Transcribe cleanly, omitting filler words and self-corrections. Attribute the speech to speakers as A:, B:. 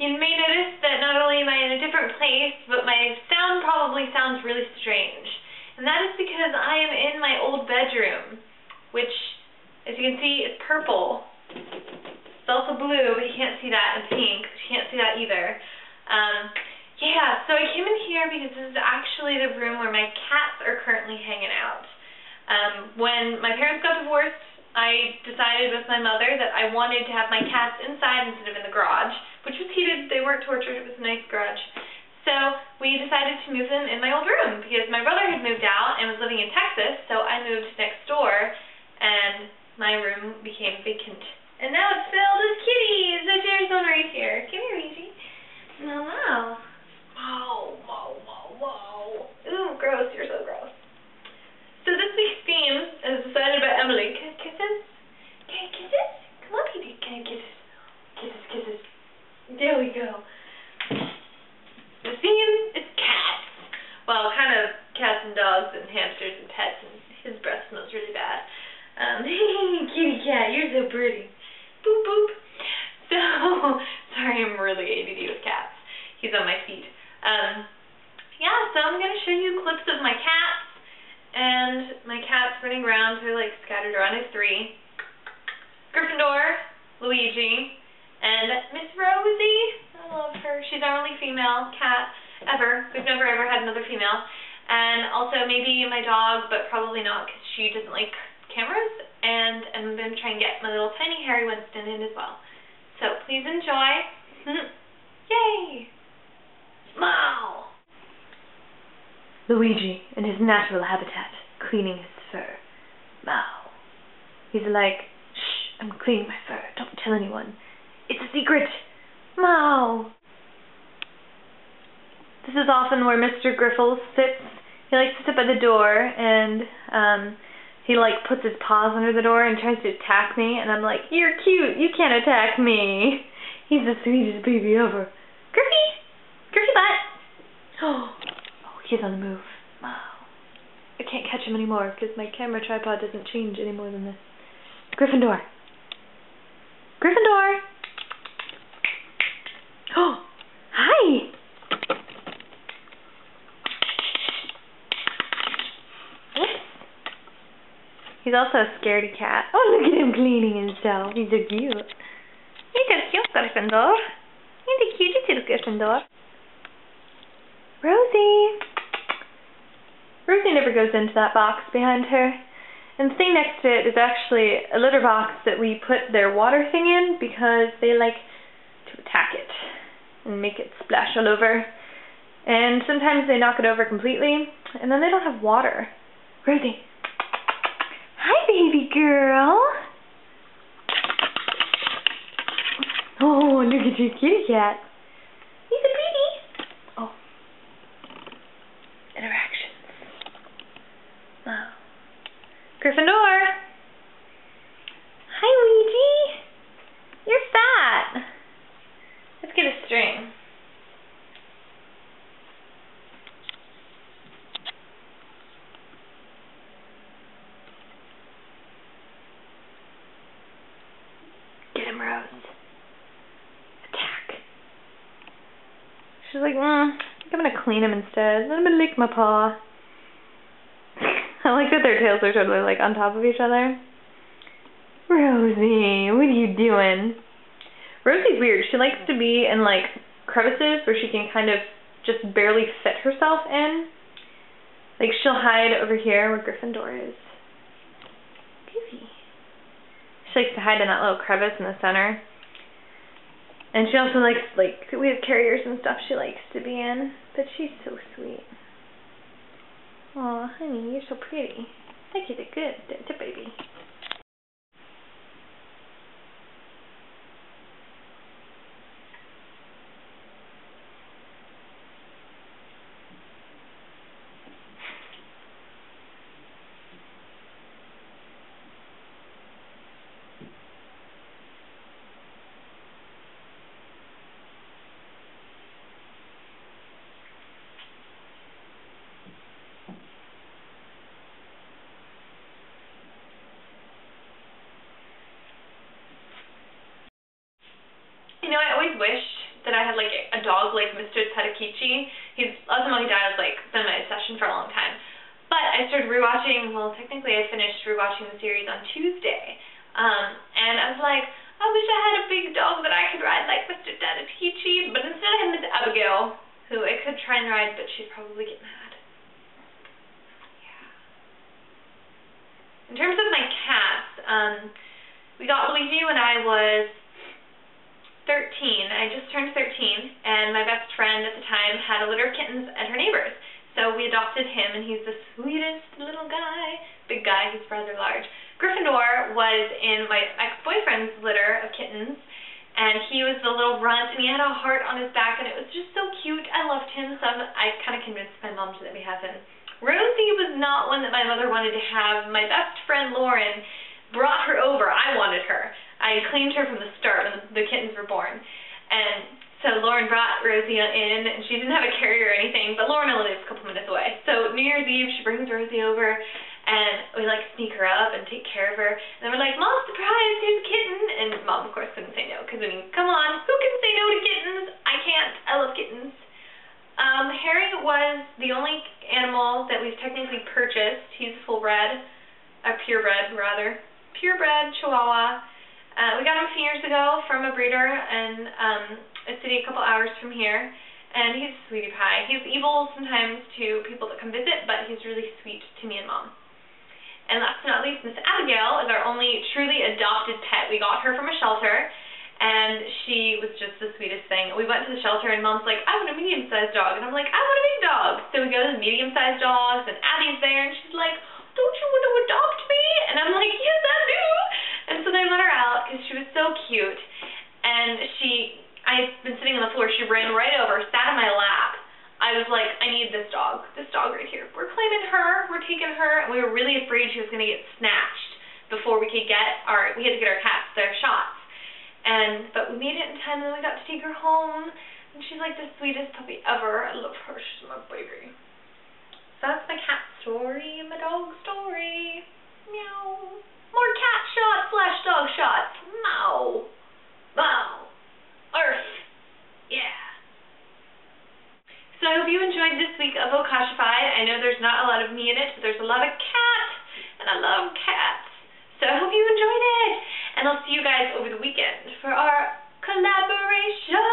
A: You may notice that not only am I in a different place, but my sound probably sounds really strange. And that is because I am in my old bedroom, which, as you can see, is purple. It's also blue, but you can't see that, and pink, but you can't see that either. Yeah, so I came in here because this is actually the room where my cats are currently hanging out. When my parents got divorced, I decided with my mother that I wanted to have my cats inside instead of in the garage, which was heated. They weren't tortured. It was a nice garage. So we decided to move them in my old room because my brother had moved out and was living in Texas, so I moved next door and my room became vacant. And now it's filled with kitties. There's one right here. Come here, Luigi. No, no. Wow, wow, wow, wow. Ooh, gross. You're so gross. So this week's theme is decided by Emily. Can I kisses? Can I kisses? Come on, baby. Can I kisses? Kisses, kisses. There we go. The theme is cats. Well, kind of cats and dogs and hamsters and pets, and his breath smells really bad. Kitty cat, you're so pretty. Boop, boop. So, sorry, I'm really ADD with cats. He's on my feet. Yeah, so I'm going to show you clips of my cats. And my cats running around, they're like scattered around. I have 3. Gryffindor, Luigi, and Miss Rosie. I love her. She's our only female cat ever. We've never ever had another female. And also maybe my dog, but probably not because she doesn't like cameras. And I'm going to try and get my little tiny hairy Winston in as well. So please enjoy. Yay! Wow! Luigi, in his natural habitat, cleaning his fur. Meow. He's like, shh, I'm cleaning my fur. Don't tell anyone. It's a secret. Meow. This is often where Mr. Griffles sits. He likes to sit by the door, and he like puts his paws under the door and tries to attack me, and I'm like, you're cute. You can't attack me. He's the sweetest baby ever. Griffy! Griffy butt! Oh. He's on the move. Wow. I can't catch him anymore because my camera tripod doesn't change any more than this. Gryffindor. Gryffindor! Oh! Hi! Oops. He's also a scaredy cat. Oh, look at him cleaning himself. He's so cute. He's so cute, Gryffindor. He's the cutest little Gryffindor. Rosie! Rosie never goes into that box behind her. And the thing next to it is actually a litter box that we put their water thing in because they like to attack it and make it splash all over. And sometimes they knock it over completely, and then they don't have water. Rosie. Hi, baby girl. Oh, look at your kitty cat. He's a baby. Oh. Interactions. Wow. Gryffindor. Hi, Luigi. You're fat. Let's get a string. Get him, Rose. Attack. She's like, I'm gonna clean him instead. Let him lick my paw. I like that their tails are totally like on top of each other. Rosie, what are you doing? Rosie's weird. She likes to be in like crevices where she can kind of just barely fit herself in. Like she'll hide over here where Gryffindor is. Goofy. She likes to hide in that little crevice in the center. And she also likes, like, we have carriers and stuff she likes to be in. But she's so sweet. Aw, honey, you're so pretty. I think you did good, didn't you, baby? Winsty. Lots of Monkey died was like been my obsession for a long time. But I started rewatching, well, technically I finished rewatching the series on Tuesday. And I was like, I wish I had a big dog that I could ride like Mr. Dadatichi, but instead I had Miss Abigail, who I could try and ride, but she'd probably get mad. Yeah. In terms of my cats, we got Luigi when I was 13. I just turned 13, and my best friend at the time had a litter of kittens at her neighbor's. So we adopted him, and he's the sweetest little guy. Big guy, he's rather large. Gryffindor was in my ex-boyfriend's litter of kittens, and he was the little runt, and he had a heart on his back, and it was just so cute. I loved him, so I kind of convinced my mom to let me have him. Rosie was not one that my mother wanted to have. My best friend, Lauren, brought her over. I wanted her. I claimed her from the start when the kittens were born. And so Lauren brought Rosie in, and she didn't have a carrier or anything, but Lauren only lives a couple minutes away. So New Year's Eve, she brings Rosie over, and we like sneak her up and take care of her. And then we're like, Mom, surprise, here's a kitten. And Mom, of course, couldn't say no, because I mean, come on, who can say no to kittens? I can't. I love kittens. Harry was the only animal that we've technically purchased. He's purebred Chihuahua. We got him a few years ago from a breeder in a city a couple hours from here, and he's a sweetie pie. He's evil sometimes to people that come visit, but he's really sweet to me and Mom. And last but not least, Miss Abigail is our only truly adopted pet. We got her from a shelter, and she was just the sweetest thing. We went to the shelter, and Mom's like, I want a medium-sized dog. And I'm like, I want a big dog. So we go to the medium-sized dogs, and Abby's there, and she's like, don't you want to adopt me? And I'm like, yes, I do. And so they let her out because she was so cute. And I've been sitting on the floor. She ran right over, sat in my lap. I was like, I need this dog right here. We're claiming her. We're taking her. And we were really afraid she was going to get snatched before we could we had to get our cats their shots. But we made it in time, and then we got to take her home. And she's like the sweetest puppy ever. I love her. She's my baby. So that's my cat story and my dog story. Meow. More cat shots / dog shots. Meow. Wow. Earth. Yeah. So I hope you enjoyed this week of Okashified. I know there's not a lot of me in it, but there's a lot of cat, and I love cats. So I hope you enjoyed it. And I'll see you guys over the weekend for our collaboration.